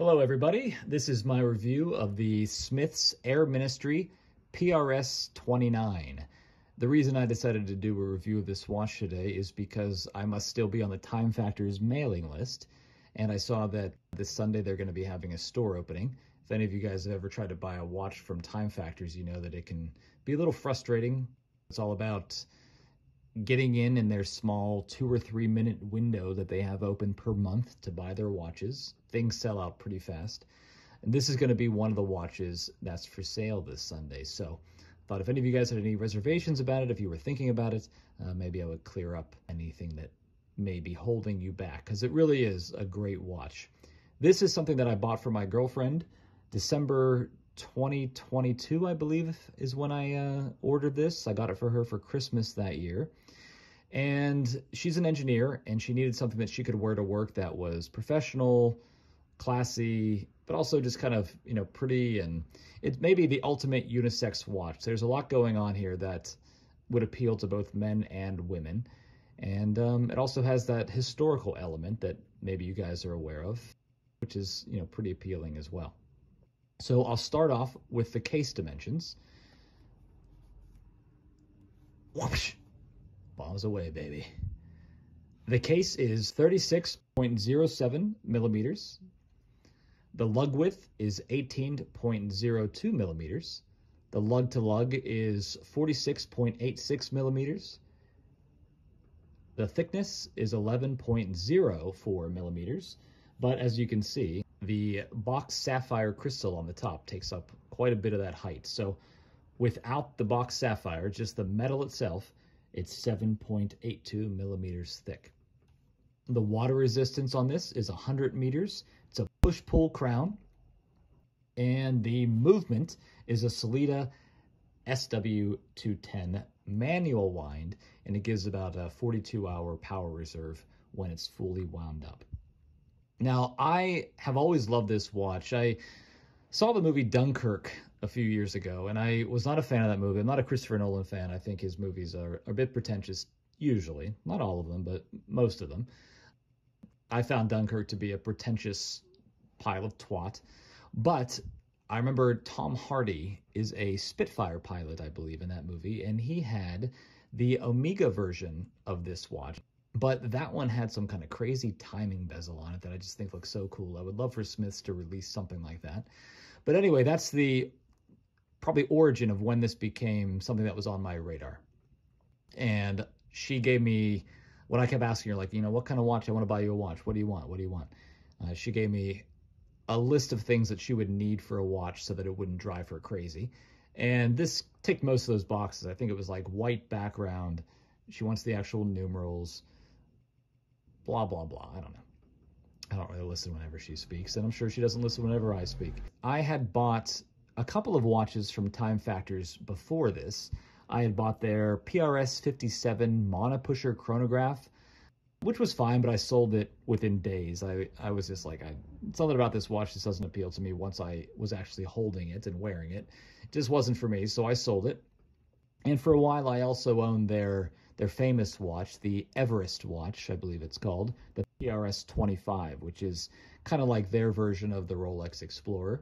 Hello everybody, this is my review of the Smiths Air Ministry PRS-29. The reason I decided to do a review of this watch today is because I must still be on the Timefactors mailing list, and I saw that this Sunday they're going to be having a store opening. If any of you guys have ever tried to buy a watch from Timefactors, you know that it can be a little frustrating. It's all about getting in their small 2 or 3 minute window that they have open per month to buy their watches. Things sell out pretty fast. And this is going to be one of the watches that's for sale this Sunday. So I thought if any of you guys had any reservations about it, if you were thinking about it, maybe I would clear up anything that may be holding you back, because it really is a great watch. This is something that I bought for my girlfriend. December 2022, I believe, is when I ordered this. I got it for her for Christmas that year. And she's an engineer, and she needed something that she could wear to work that was professional, classy, but also just kind of, you know, pretty. And it may be the ultimate unisex watch. There's a lot going on here that would appeal to both men and women. And it also has that historical element that maybe you guys are aware of, which is, you know, pretty appealing as well. So I'll start off with the case dimensions. Whoosh! Bombs away, baby. The case is 36.07 millimeters. The lug width is 18.02 millimeters. The lug to lug is 46.86 millimeters. The thickness is 11.04 millimeters. But as you can see, the box sapphire crystal on the top takes up quite a bit of that height. So without the box sapphire, just the metal itself, it's 7.82 millimeters thick. The water resistance on this is 100 meters. It's a push-pull crown. And the movement is a Solita SW210 manual wind, and it gives about a 42-hour power reserve when it's fully wound up. Now, I have always loved this watch. I saw the movie Dunkirk a few years ago, and I was not a fan of that movie. I'm not a Christopher Nolan fan. I think his movies are a bit pretentious, usually. Not all of them, but most of them. I found Dunkirk to be a pretentious pile of twat. But I remember Tom Hardy is a Spitfire pilot, I believe, in that movie, and he had the Omega version of this watch. But that one had some kind of crazy timing bezel on it that I just think looks so cool. I would love for Smiths to release something like that. But anyway, that's the probably origin of when this became something that was on my radar. And she gave me, when I kept asking her, like, you know, what kind of watch? I want to buy you a watch. What do you want? What do you want? She gave me a list of things that she would need for a watch so that it wouldn't drive her crazy. And this ticked most of those boxes. I think it was like white background. She wants the actual numerals. Blah, blah, blah. I don't know. I don't really listen whenever she speaks, and I'm sure she doesn't listen whenever I speak. I had bought a couple of watches from Timefactors before this. I had bought their PRS-59 monopusher chronograph, which was fine, but I sold it within days. I was just like, something about this watch just doesn't appeal to me once I was actually holding it and wearing it. It just wasn't for me, so I sold it. And for a while, I also owned their famous watch, the Everest watch, I believe it's called, the PRS-25, which is kind of like their version of the Rolex Explorer.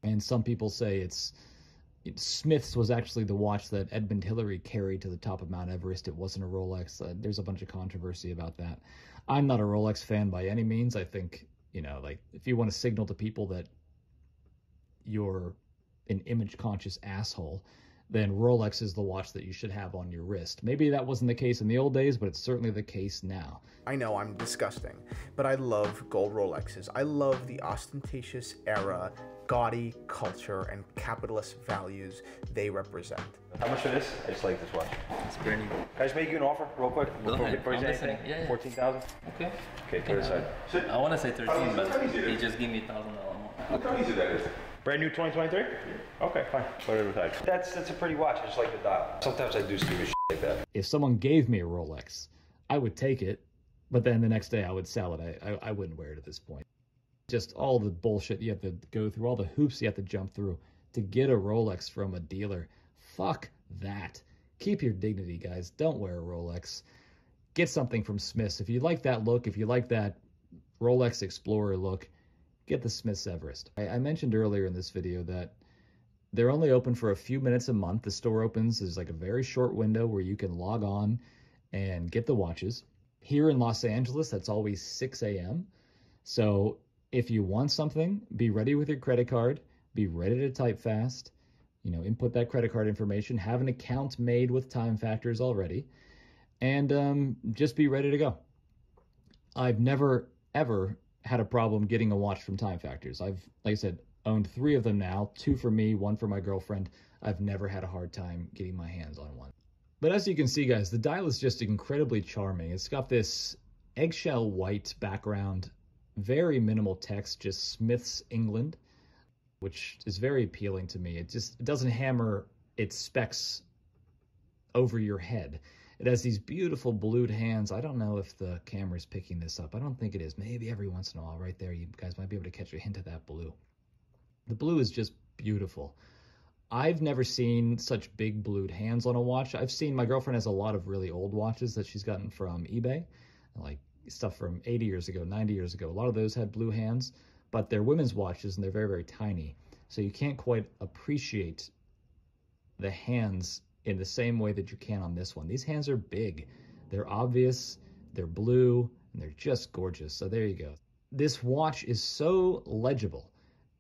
And some people say Smiths was actually the watch that Edmund Hillary carried to the top of Mount Everest. It wasn't a Rolex. There's a bunch of controversy about that. I'm not a Rolex fan by any means. I think, you know, like, if you want to signal to people that you're an image-conscious asshole, then Rolex is the watch that you should have on your wrist. Maybe that wasn't the case in the old days, but it's certainly the case now. I know I'm disgusting, but I love gold Rolexes. I love the ostentatious era, gaudy culture, and capitalist values they represent. How much for this? I just like this watch. It's brand new. Can I just make you an offer real quick? Go ahead. Before you say anything? Yeah. 14,000? Okay. Okay, put it aside. I want to say 13, but he just gave me $1,000 more. Look how easy that is. Brand new 2023? Okay, fine. Whatever type. That's a pretty watch. I just like the dial. Sometimes I do stupid shit like that. If someone gave me a Rolex, I would take it, but then the next day I would sell it. I wouldn't wear it at this point. Just all the bullshit you have to go through, all the hoops you have to jump through to get a Rolex from a dealer. Fuck that. Keep your dignity, guys. Don't wear a Rolex. Get something from Smiths. If you like that look, if you like that Rolex Explorer look, get the Smiths Everest. I mentioned earlier in this video that they're only open for a few minutes a month. The store opens is like a very short window where you can log on and get the watches. Here in Los Angeles, that's always 6 a.m. So if you want something, be ready with your credit card, be ready to type fast, input that credit card information, have an account made with Timefactors already, and just be ready to go. I've never, ever had a problem getting a watch from Timefactors. I've, like I said, owned 3 of them now, 2 for me, 1 for my girlfriend. I've never had a hard time getting my hands on one. But as you can see, guys, the dial is just incredibly charming. It's got this eggshell white background, very minimal text, just Smiths, England, which is very appealing to me. It doesn't hammer its specs over your head. It has these beautiful blued hands. I don't know if the camera's picking this up. I don't think it is. Maybe every once in a while right there, you guys might be able to catch a hint of that blue. The blue is just beautiful. I've never seen such big blued hands on a watch. My girlfriend has a lot of really old watches that she's gotten from eBay, like stuff from 80 years ago, 90 years ago. A lot of those had blue hands, but they're women's watches and they're very, very tiny. So you can't quite appreciate the hands in the same way that you can on this one. These hands are big. They're obvious, they're blue, and they're just gorgeous. So there you go. This watch is so legible.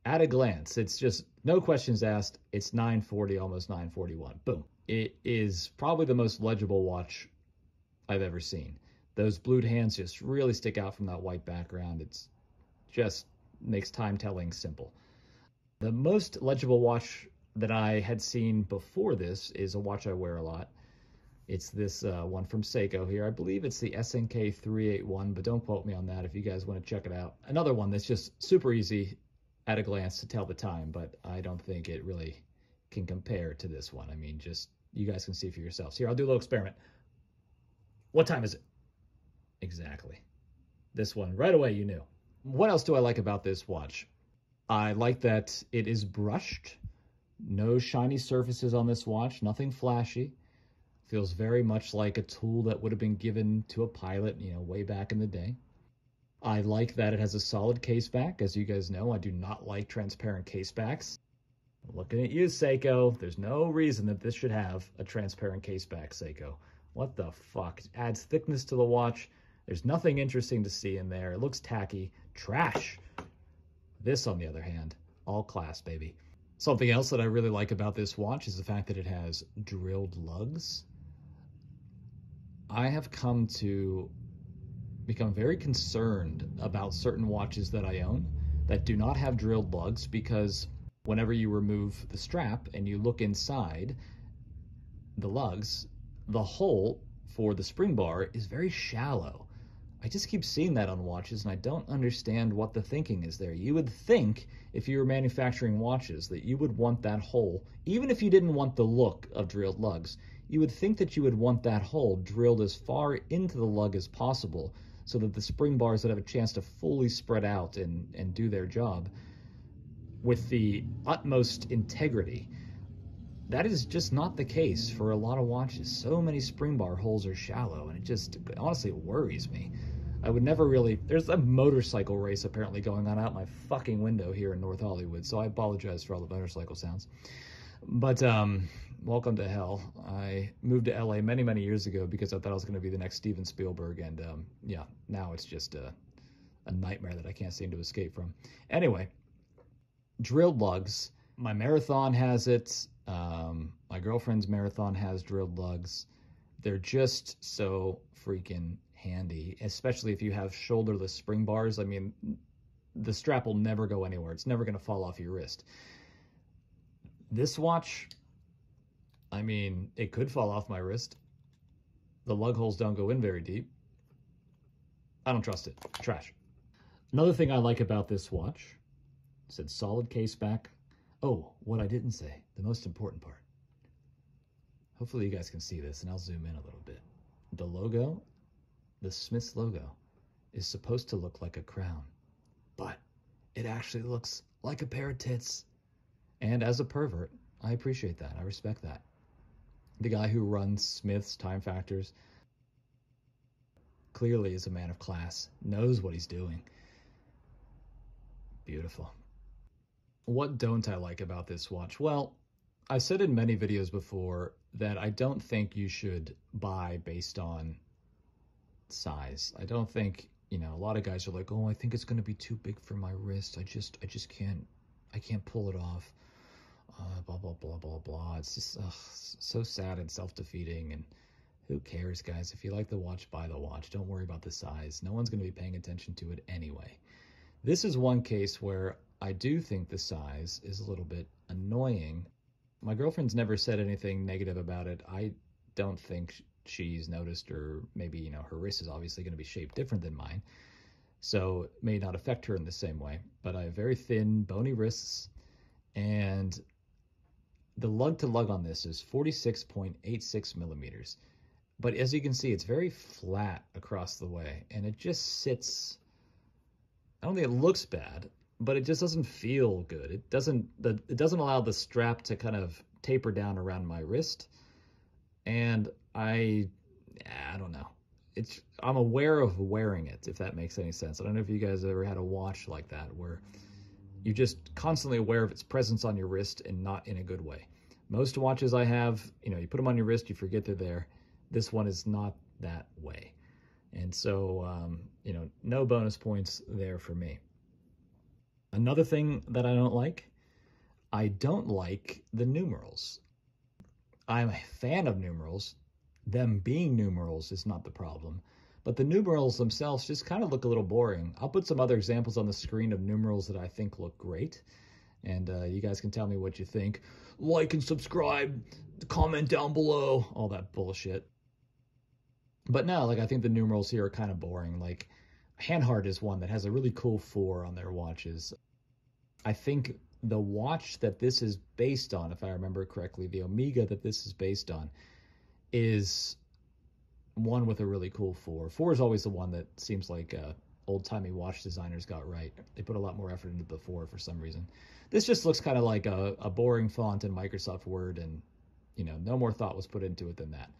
At a glance, it's just no questions asked. It's 940, almost 941. Boom. It is probably the most legible watch I've ever seen. Those blued hands just really stick out from that white background. It's just makes time telling simple. The most legible watch that I had seen before this is a watch I wear a lot. It's this one from Seiko here. I believe it's the SNK 381, but don't quote me on that if you guys want to check it out. Another one that's just super easy at a glance to tell the time, but I don't think it really can compare to this one. I mean, just you guys can see for yourselves. Here, I'll do a little experiment. What time is it? Exactly. This one, right away you knew. What else do I like about this watch? I like that it is brushed. No shiny surfaces on this watch, nothing flashy. Feels very much like a tool that would have been given to a pilot, way back in the day. I like that it has a solid case back. As you guys know, I do not like transparent case backs. Looking at you, Seiko. There's no reason that this should have a transparent case back, Seiko. What the fuck? It adds thickness to the watch. There's nothing interesting to see in there. It looks tacky. Trash. This, on the other hand, all class, baby. Something else that I really like about this watch is the fact that it has drilled lugs. I have come to become very concerned about certain watches that I own that do not have drilled lugs, because whenever you remove the strap and you look inside the lugs, the hole for the spring bar is very shallow. I just keep seeing that on watches, and I don't understand what the thinking is there. You would think if you were manufacturing watches that you would want that hole, even if you didn't want the look of drilled lugs, you would think that you would want that hole drilled as far into the lug as possible so that the spring bars would have a chance to fully spread out and do their job with the utmost integrity. That is just not the case for a lot of watches. So many spring bar holes are shallow, and it just honestly worries me. I would never really... There's a motorcycle race apparently going on out my fucking window here in North Hollywood, so I apologize for all the motorcycle sounds. But welcome to hell. I moved to LA many, many years ago because I thought I was going to be the next Steven Spielberg, and yeah, now it's just a nightmare that I can't seem to escape from. Anyway, drilled lugs. My Marathon has it. My girlfriend's Marathon has drilled lugs. They're just so freaking handy, especially if you have shoulderless spring bars. I mean, the strap will never go anywhere. It's never going to fall off your wrist. This watch, I mean, it could fall off my wrist. The lug holes don't go in very deep. I don't trust it. Trash. Another thing I like about this watch, it said solid case back. Oh, what I didn't say, the most important part. Hopefully you guys can see this, and I'll zoom in a little bit. The logo, the Smiths logo, is supposed to look like a crown, but it actually looks like a pair of tits. And as a pervert, I appreciate that. I respect that. The guy who runs Smiths Timefactors clearly is a man of class, knows what he's doing. beautiful. What don't I like about this watch? Well, I've said in many videos before that I don't think you should buy based on size. I don't think, you know, a lot of guys are like, oh, I think it's going to be too big for my wrist. I just can't pull it off. Blah, blah, blah, blah, blah. It's just so sad and self-defeating. And who cares, guys? If you like the watch, buy the watch. Don't worry about the size. No one's going to be paying attention to it anyway. This is one case where I do think the size is a little bit annoying. My girlfriend's never said anything negative about it. I don't think she's noticed, or maybe, you know, her wrist is obviously going to be shaped different than mine, so it may not affect her in the same way. But I have very thin, bony wrists, and the lug to lug on this is 46.86 millimeters. But as you can see, it's very flat across the way, and it just sits, I don't think it looks bad, but it just doesn't feel good. It doesn't allow the strap to kind of taper down around my wrist. And I don't know. I'm aware of wearing it, if that makes any sense. I don't know if you guys ever had a watch like that where you're just constantly aware of its presence on your wrist and not in a good way. Most watches I have, you know, you put them on your wrist, you forget they're there. This one is not that way. And so, you know, no bonus points there for me. Another thing that I don't like the numerals. I'm a fan of numerals. Them being numerals is not the problem. But the numerals themselves just kind of look a little boring. I'll put some other examples on the screen of numerals that I think look great. And you guys can tell me what you think. Like and subscribe, comment down below, all that bullshit. But no, like, I think the numerals here are kind of boring. Like, Hanhart is one that has a really cool 4 on their watches. I think the watch that this is based on, if I remember correctly, the Omega that this is based on, is one with a really cool 4. 4 is always the one that seems like old-timey watch designers got right. They put a lot more effort into the 4 for some reason. This just looks kind of like a boring font in Microsoft Word, and, you know, no more thought was put into it than that.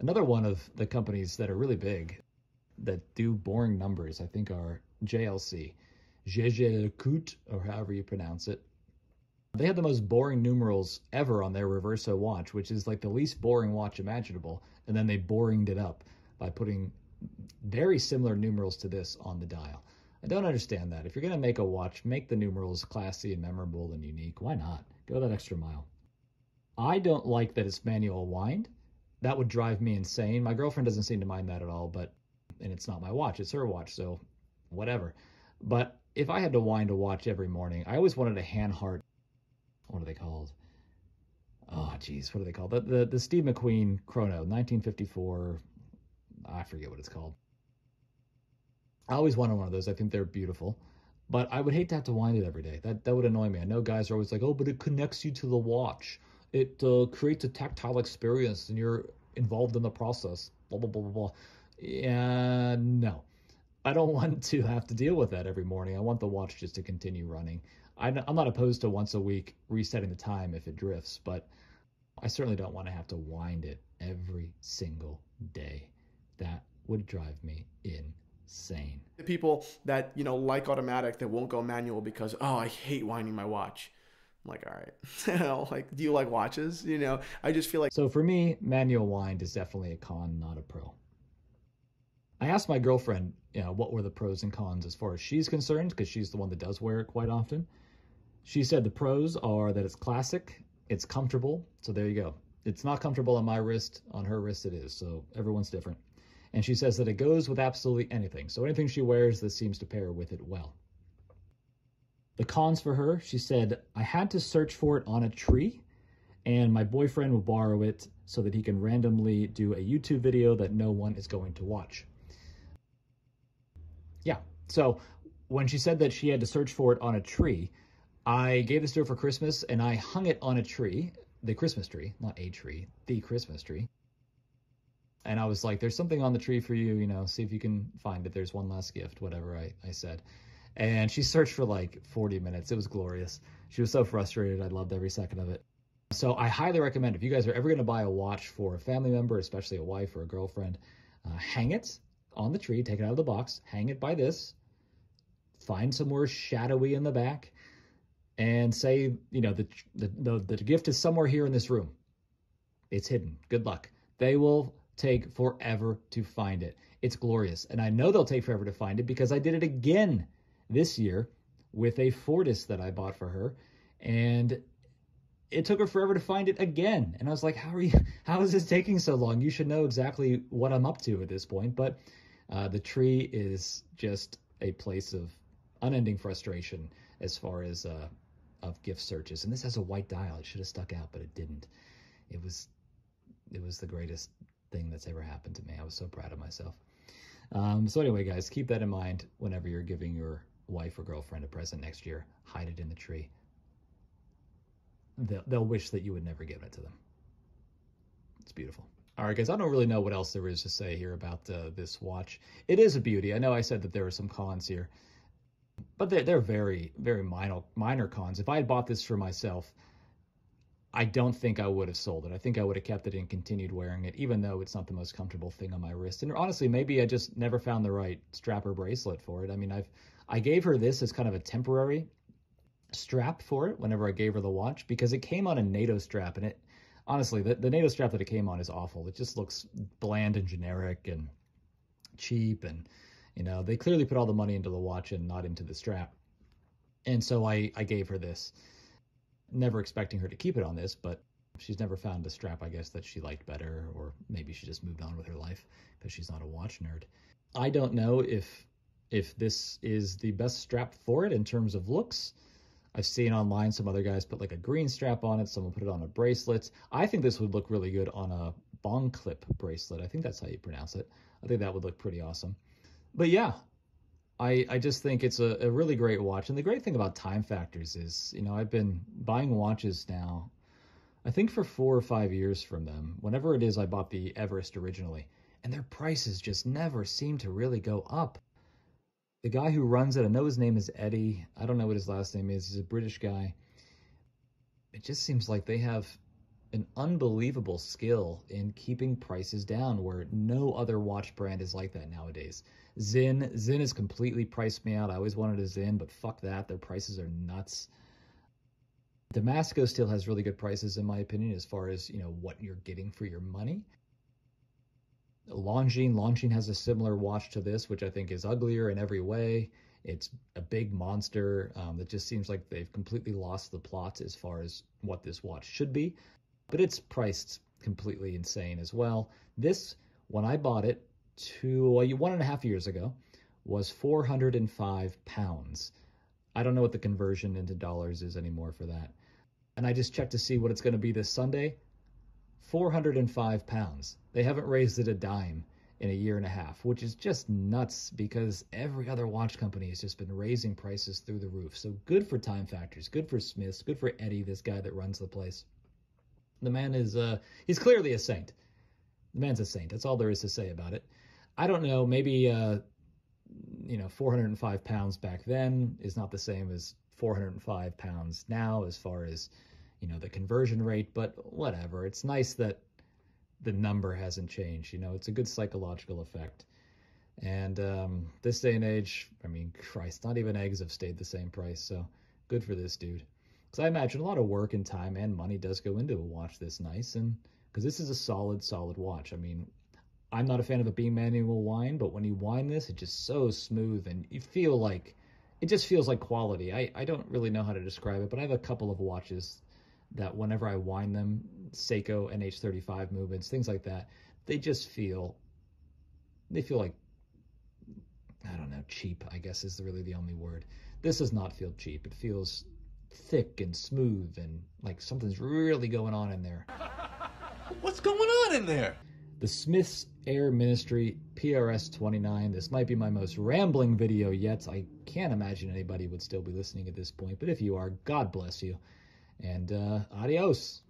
Another one of the companies that are really big that do boring numbers, I think, are JLC. Jaeger-LeCoultre, or however you pronounce it. They had the most boring numerals ever on their Reverso watch, which is like the least boring watch imaginable, and then they boringed it up by putting very similar numerals to this on the dial. I don't understand that. If you're going to make a watch, make the numerals classy and memorable and unique. Why not? Go that extra mile. I don't like that it's manual wind. That would drive me insane. My girlfriend doesn't seem to mind that at all, and it's not my watch, it's her watch, so whatever. But if I had to wind a watch every morning, I always wanted a Hanhart, what are they called? Oh, geez, what are they called? The Steve McQueen Chrono, 1954, I forget what it's called. I always wanted one of those. I think they're beautiful, but I would hate to have to wind it every day. That would annoy me. I know guys are always like, oh, but it connects you to the watch. It creates a tactile experience, and you're involved in the process, blah, blah, blah, blah, blah. Yeah, no. I don't want to have to deal with that every morning. I want the watch just to continue running. I'm not opposed to once a week resetting the time if it drifts, but I certainly don't want to have to wind it every single day. That would drive me insane. The people that, you know, like automatic that won't go manual because, oh, I hate winding my watch. I'm like, all right, you know, like, do you like watches? You know, I just feel like. So for me, manual wind is definitely a con, not a pro. I asked my girlfriend, you know, what were the pros and cons as far as she's concerned, because she's the one that does wear it quite often. She said the pros are that it's classic, it's comfortable, so there you go. It's not comfortable on my wrist, on her wrist it is, so everyone's different. And she says that it goes with absolutely anything, so anything she wears, this seems to pair with it well. The cons for her, she said, I had to search for it on a tree, and my boyfriend will borrow it so that he can randomly do a YouTube video that no one is going to watch. Yeah, so when she said that she had to search for it on a tree, I gave this to her for Christmas, and I hung it on a tree, the Christmas tree, not a tree, the Christmas tree. And I was like, there's something on the tree for you, you know, see if you can find it. There's one last gift, whatever I said. And she searched for like 40 minutes. It was glorious. She was so frustrated. I loved every second of it. So I highly recommend, if you guys are ever going to buy a watch for a family member, especially a wife or a girlfriend, hang it on the tree, take it out of the box, hang it by this, find somewhere shadowy in the back and say, you know, the gift is somewhere here in this room. It's hidden. Good luck. They will take forever to find it. It's glorious. And I know they'll take forever to find it because I did it again this year with a Fortis that I bought for her. And it took her forever to find it again. And I was like, how is this taking so long? You should know exactly what I'm up to at this point. But the tree is just a place of unending frustration as far as of gift searches. And this has a white dial. It should have stuck out, but it didn't. It was the greatest thing that's ever happened to me. I was so proud of myself. So anyway, guys, keep that in mind whenever you're giving your wife or girlfriend a present next year. Hide it in the tree. They'll wish that you would never give it to them. It's beautiful. All right, guys, I don't really know what else there is to say here about this watch. It is a beauty. I know I said that there were some cons here, but they're very, very minor cons. If I had bought this for myself, I don't think I would have sold it. I think I would have kept it and continued wearing it, even though it's not the most comfortable thing on my wrist. And honestly, maybe I just never found the right strap or bracelet for it. I mean, I gave her this as kind of a temporary strap for it whenever I gave her the watch, because it came on a NATO strap, and it honestly, the NATO strap that it came on is awful. It just looks bland and generic and cheap, and you know, they clearly put all the money into the watch and not into the strap. And so I gave her this, never expecting her to keep it on this, but she's never found a strap, I guess, that she liked better, or maybe she just moved on with her life because she's not a watch nerd. I don't know if this is the best strap for it in terms of looks. I've seen online some other guys put like a green strap on it. Someone put it on a bracelet. I think this would look really good on a bong clip bracelet. I think that's how you pronounce it. I think that would look pretty awesome. But yeah, I just think it's a really great watch. And the great thing about Timefactors is, you know, I've been buying watches now, I think for 4 or 5 years from them. Whenever it is, I bought the Everest originally, and their prices just never seem to really go up. The guy who runs it, I know his name is Eddie. I don't know what his last name is. He's a British guy. It just seems like they have an unbelievable skill in keeping prices down, where no other watch brand is like that nowadays. Zinn has completely priced me out. I always wanted a Zinn, but fuck that. Their prices are nuts. Damasco still has really good prices, in my opinion, as far as, you know, what you're getting for your money. Longines has a similar watch to this, which I think is uglier in every way. It's a big monster that just seems like they've completely lost the plot as far as what this watch should be. But it's priced completely insane as well. This, when I bought it 1.5 years ago, was £405. I don't know what the conversion into dollars is anymore for that. And I just checked to see what it's going to be this Sunday. £405. They haven't raised it a dime in 1.5 years, which is just nuts, because every other watch company has just been raising prices through the roof. So good for Timefactors, good for Smiths, good for Eddie, this guy that runs the place. The man is, he's clearly a saint. The man's a saint. That's all there is to say about it. I don't know, maybe, you know, £405 back then is not the same as £405 now as far as, you know, the conversion rate, but whatever. It's nice that the number hasn't changed. You know, it's a good psychological effect. And this day and age, I mean, Christ, not even eggs have stayed the same price. So good for this dude. Because I imagine a lot of work and time and money does go into a watch this nice. And because this is a solid watch. I mean, I'm not a fan of a beam manual wind, but when you wind this, it's just so smooth, and you feel like, it just feels like quality. I don't really know how to describe it, but I have a couple of watches that whenever I wind them, Seiko NH35 movements, things like that, they feel like, I don't know, cheap, I guess is really the only word. This does not feel cheap. It feels thick and smooth and like something's really going on in there. What's going on in there? The Smiths Air Ministry PRS-29. This might be my most rambling video yet. I can't imagine anybody would still be listening at this point, but if you are, God bless you. And adios.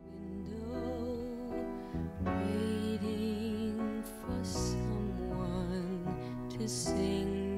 Waiting for someone to sing